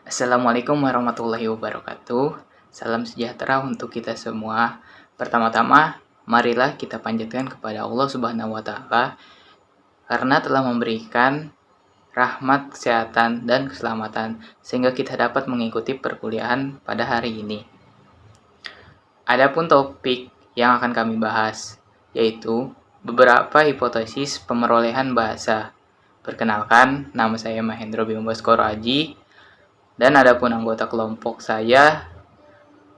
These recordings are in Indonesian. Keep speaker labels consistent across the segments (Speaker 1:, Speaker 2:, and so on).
Speaker 1: Assalamualaikum warahmatullahi wabarakatuh. Salam sejahtera untuk kita semua. Pertama-tama, marilah kita panjatkan kepada Allah Subhanahu wa taala karena telah memberikan rahmat, kesehatan, dan keselamatan sehingga kita dapat mengikuti perkuliahan pada hari ini. Adapun topik yang akan kami bahas yaitu beberapa hipotesis pemerolehan bahasa. Perkenalkan, nama saya Mahendro Bima Baskoro Aji. Dan adapun anggota kelompok saya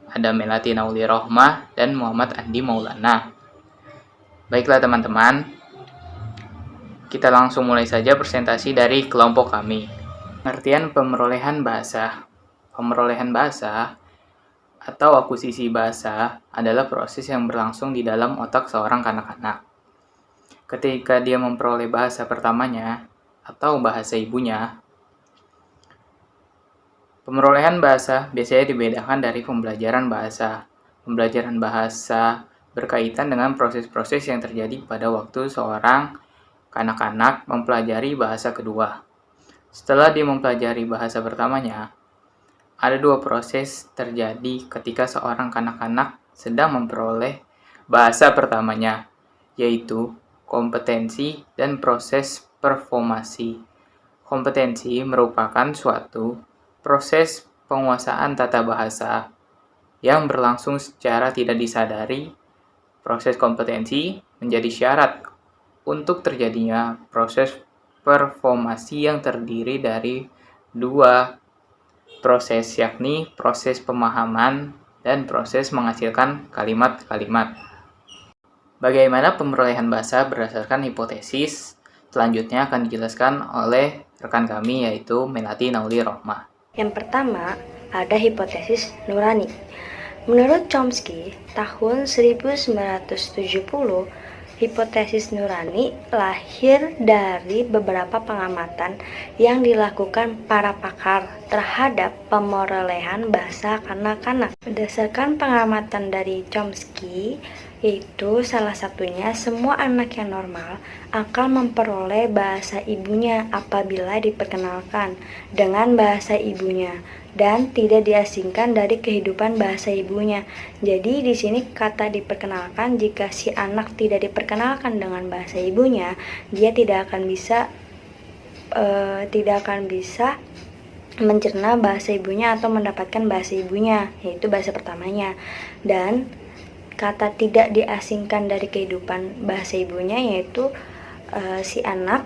Speaker 1: ada Melati Nauli Rohmah dan Muhammad Andi Maulana. Baiklah teman-teman, kita langsung mulai saja presentasi dari kelompok kami. Pengertian pemerolehan bahasa. Pemerolehan bahasa atau akuisisi bahasa adalah proses yang berlangsung di dalam otak seorang kanak-kanak. Ketika dia memperoleh bahasa pertamanya atau bahasa ibunya, pemerolehan bahasa biasanya dibedakan dari pembelajaran bahasa. Pembelajaran bahasa berkaitan dengan proses-proses yang terjadi pada waktu seorang kanak-kanak mempelajari bahasa kedua. Setelah dia mempelajari bahasa pertamanya, ada dua proses terjadi ketika seorang kanak-kanak sedang memperoleh bahasa pertamanya, yaitu kompetensi dan proses performasi. Kompetensi merupakan suatu proses penguasaan tata bahasa yang berlangsung secara tidak disadari. Proses kompetensi menjadi syarat untuk terjadinya proses performasi yang terdiri dari dua proses, yakni proses pemahaman dan proses menghasilkan kalimat-kalimat. Bagaimana pemerolehan bahasa berdasarkan hipotesis? Selanjutnya akan dijelaskan oleh rekan kami yaitu Melati Nauli Rohmah.
Speaker 2: Yang pertama, ada hipotesis nurani. Menurut Chomsky, tahun 1970, hipotesis nurani lahir dari beberapa pengamatan yang dilakukan para pakar terhadap pemerolehan bahasa kanak-kanak. Berdasarkan pengamatan dari Chomsky, yaitu salah satunya semua anak yang normal akan memperoleh bahasa ibunya apabila diperkenalkan dengan bahasa ibunya dan tidak diasingkan dari kehidupan bahasa ibunya. Jadi di sini kata diperkenalkan, jika si anak tidak diperkenalkan dengan bahasa ibunya, dia tidak akan bisa mencerna bahasa ibunya atau mendapatkan bahasa ibunya, yaitu bahasa pertamanya. Dan kata tidak diasingkan dari kehidupan bahasa ibunya yaitu si anak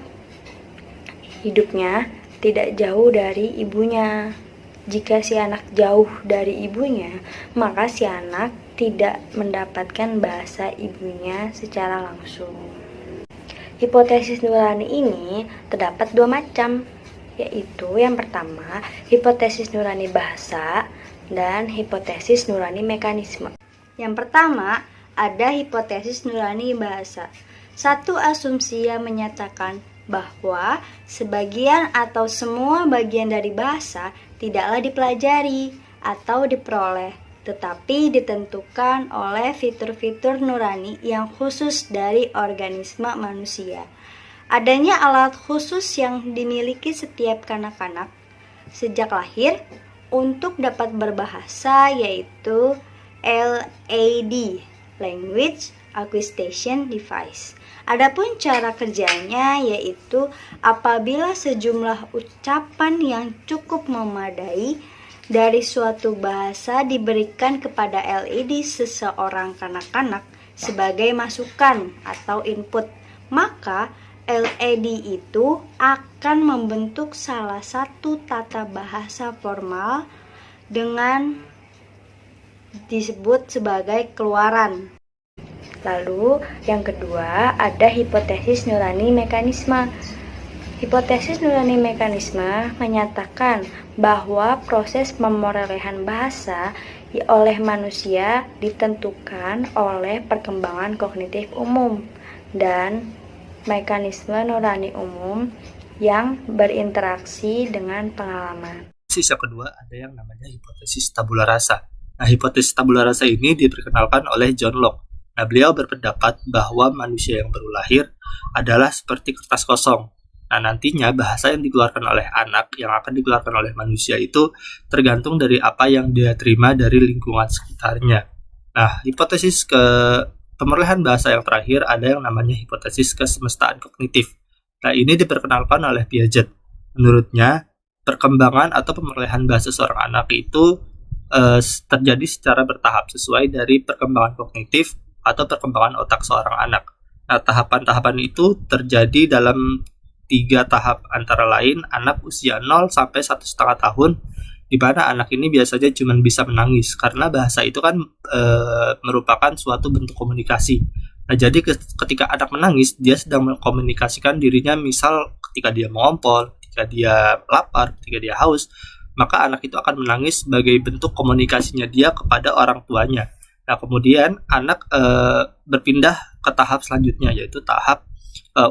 Speaker 2: hidupnya tidak jauh dari ibunya. Jika si anak jauh dari ibunya, maka si anak tidak mendapatkan bahasa ibunya secara langsung. Hipotesis nurani ini terdapat dua macam, yaitu yang pertama, hipotesis nurani bahasa dan hipotesis nurani mekanisme. Yang pertama, ada hipotesis nurani bahasa. Satu asumsi yang menyatakan bahwa sebagian atau semua bagian dari bahasa tidaklah dipelajari atau diperoleh, tetapi ditentukan oleh fitur-fitur nurani yang khusus dari organisme manusia. Adanya alat khusus yang dimiliki setiap kanak-kanak sejak lahir untuk dapat berbahasa, yaitu LAD, Language Acquisition Device. Adapun cara kerjanya yaitu apabila sejumlah ucapan yang cukup memadai dari suatu bahasa diberikan kepada LED seseorang kanak-kanak sebagai masukan atau input, maka LED itu akan membentuk salah satu tata bahasa formal dengan disebut sebagai keluaran. Lalu yang kedua ada hipotesis nurani mekanisme. Hipotesis nurani mekanisme menyatakan bahwa proses pemerolehan bahasa oleh manusia ditentukan oleh perkembangan kognitif umum dan mekanisme nurani umum yang berinteraksi dengan pengalaman.
Speaker 3: Hipotesis yang kedua ada yang namanya hipotesis tabula rasa. Nah, hipotesis tabula rasa ini diperkenalkan oleh John Locke. Nah, beliau berpendapat bahwa manusia yang baru lahir adalah seperti kertas kosong Nah, nantinya bahasa yang dikeluarkan oleh anak, yang akan dikeluarkan oleh manusia itu tergantung dari apa yang dia terima dari lingkungan sekitarnya. Nah, hipotesis pemerolehan bahasa yang terakhir ada yang namanya hipotesis kesemestaan kognitif. Nah, ini diperkenalkan oleh Piaget. Menurutnya, perkembangan atau pemerolehan bahasa seorang anak itu terjadi secara bertahap sesuai dari perkembangan kognitif atau perkembangan otak seorang anak. Nah, tahapan-tahapan itu terjadi dalam 3 tahap, antara lain anak usia 0 sampai 1,5 tahun, di mana anak ini biasanya cuma bisa menangis karena bahasa itu kan merupakan suatu bentuk komunikasi. Nah, jadi ketika anak menangis, dia sedang mengkomunikasikan dirinya, misal ketika dia mengompol, ketika dia lapar, ketika dia haus, maka anak itu akan menangis sebagai bentuk komunikasinya dia kepada orang tuanya. Nah, kemudian anak berpindah ke tahap selanjutnya, yaitu tahap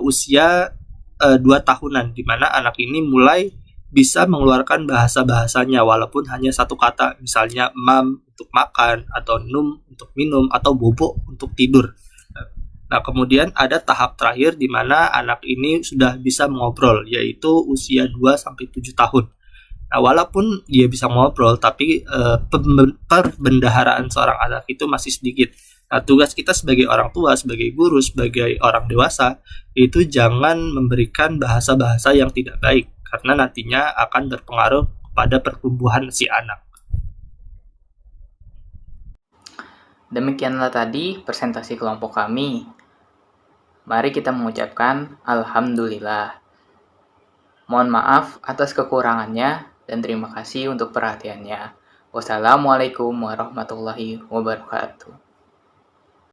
Speaker 3: usia 2 tahunan, di mana anak ini mulai bisa mengeluarkan bahasa-bahasanya walaupun hanya satu kata, misalnya mam untuk makan, atau num untuk minum, atau bobo untuk tidur. Nah, kemudian ada tahap terakhir di mana anak ini sudah bisa mengobrol, yaitu usia 2 sampai 7 tahun. Nah, walaupun dia bisa ngobrol, tapi perbendaharaan seorang anak itu masih sedikit. Nah, tugas kita sebagai orang tua, sebagai guru, sebagai orang dewasa, itu jangan memberikan bahasa-bahasa yang tidak baik, karena nantinya akan berpengaruh pada pertumbuhan si anak.
Speaker 1: Demikianlah tadi presentasi kelompok kami. Mari kita mengucapkan Alhamdulillah. Mohon maaf atas kekurangannya dan terima kasih untuk perhatiannya. Wassalamualaikum warahmatullahi wabarakatuh.